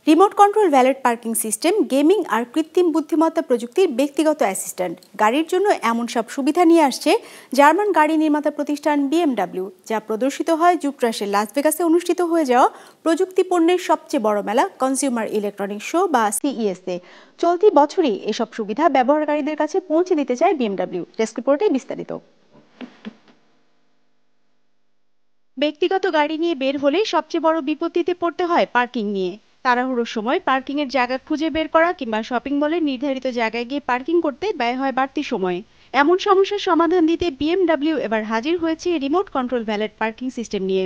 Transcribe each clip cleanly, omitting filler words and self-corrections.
Remote control valet parking system, gaming আর কৃত্রিম বুদ্ধিমত্তা প্রযুক্তির ব্যক্তিগত অ্যাসিস্ট্যান্ট গাড়ির জন্য এমন সব সুবিধা নিয়ে আসছে জার্মান গাড়ি নির্মাতা প্রতিষ্ঠান BMW, যা প্রদর্শিত হয় যুক্তরাষ্ট্রের লাস ভেগাসে অনুষ্ঠিত হয়ে যাওয়া প্রযুক্তি পণ্যের সবচেয়ে বড় মেলা কনজিউমার ইলেকট্রনিক্স শো বা CES-এ। চলতি বছরই এসব সুবিধা ব্যবহারকারীদের কাছে পৌঁছে দিতে চায় BMW। ডেস্ক রিপোর্টে বিস্তারিত। ব্যক্তিগত গাড়ি নিয়ে বের হলে সবচেয়ে বড় বিপত্তিতে পড়তে হয় পার্কিং নিয়ে। তাড়াহুড়োর সময় পার্কিং এর জায়গা খুঁজে বের করা কিংবা শপিং মলের নির্ধারিত জায়গায় গিয়ে পার্কিং করতে ব্যয় হয় বাড়তি সময়। এমন সমস্যার সমাধান দিতে BMW এবার হাজির হয়েছে remote control valet parking system নিয়ে,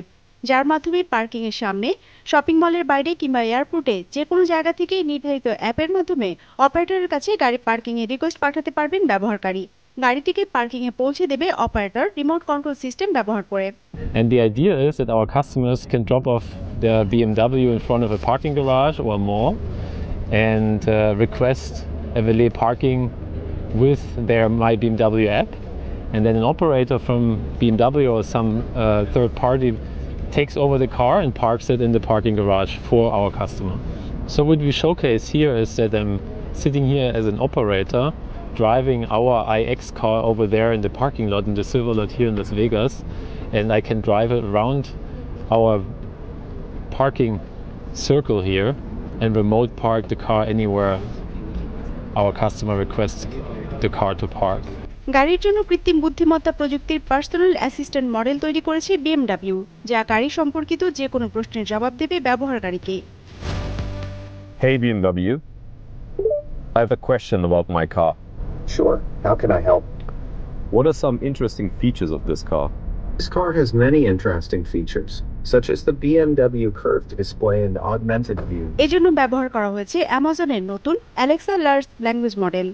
যার মাধ্যমে পার্কিং এর সামনে, শপিং মলের বাইরে কিংবা এয়ারপোর্টে যে কোনো জায়গা থেকেই নির্ধারিত অ্যাপের মাধ্যমে অপারেটরের কাছে গাড়ি পার্কিং এর রিকোয়েস্ট পাঠাতে পারবেন ব্যবহারকারী। গাড়িটিকে পার্কিং এ পৌঁছে দেবে অপারেটর রিমোট কন্ট্রোল সিস্টেম ব্যবহার করে। And the idea is that our customers can drop off their BMW in front of a parking garage or mall and request a valet parking with their My BMW app, and then an operator from BMW or some third party takes over the car and parks it in the parking garage for our customer. So what we showcase here is that I'm sitting here as an operator driving our iX car over there in the parking lot, in the Silver Lot here in Las Vegas, and I can drive it around our parking circle here and remote park the car anywhere our customer requests the car to park. গাড়ির জন্য কৃত্রিম বুদ্ধিমত্তা প্রযুক্তির personal assistant model তৈরি করেছে BMW, যা গাড়ি সম্পর্কিত যে কোনো প্রশ্নের জবাব দেবে ব্যবহারকারীকে। Hey BMW, I have a question about my car. Sure, how can I help? What are some interesting features of this car? This car has many interesting features, such as the BMW curved display and augmented view. এজন্য ব্যবহার করা হয়েছে অ্যামাজনের নতুন Alexa large language model.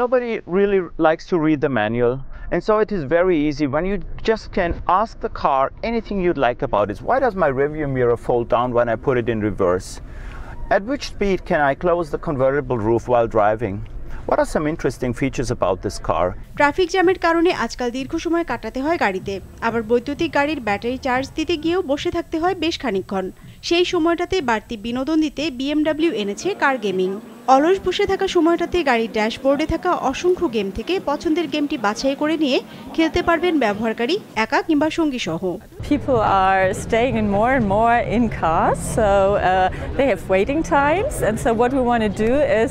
Nobody really likes to read the manual, and so it is very easy when you just can ask the car anything you'd like about it. Why does my rearview mirror fold down when I put it in reverse? At which speed can I close the convertible roof while driving? What are some interesting features about this car? Traffic জ্যামের কারণে আজকাল দীর্ঘ সময় কাটাতে হয় গাড়িতে, আবার বৈদ্যুতিক গাড়ির ব্যাটারি চার্জ দিতে গিয়েও বসে থাকতে হয় বেশ খানিকক্ষণ। সেই সময়টাতে বাড়তি বিনোদন দিতে BMW এনেছে কার গেমিং। অলস বসে থাকা সময়টাতে গাড়ির ড্যাশবোর্ডে থাকা অসংখ্য গেম থেকে পছন্দের গেমটি বাছাই করে নিয়ে খেলতে পারবেন ব্যবহারকারী একা কিংবা সঙ্গী সহ। People are staying in more and more in cars, so they have waiting times, and so what we want to do is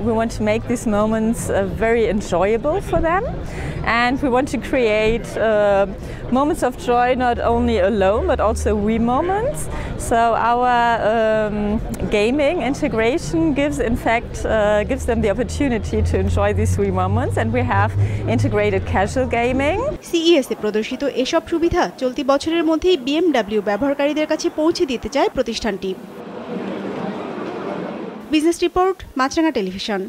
we want to make these moments very enjoyable for them, and we want to create moments of joy not only alone but also we moments. So our gaming integration gives them the opportunity to enjoy these we moments, and we have integrated casual gaming. CES-এ প্রদর্শিত এসব সুবিধা চলতি বছরের মধ্যেই BMW ব্যবহারকারীদের কাছে পৌঁছে দিতে চায় প্রতিষ্ঠানটি। বিজনেস রিপোর্ট, মাছরাঙা টেলিভিশন।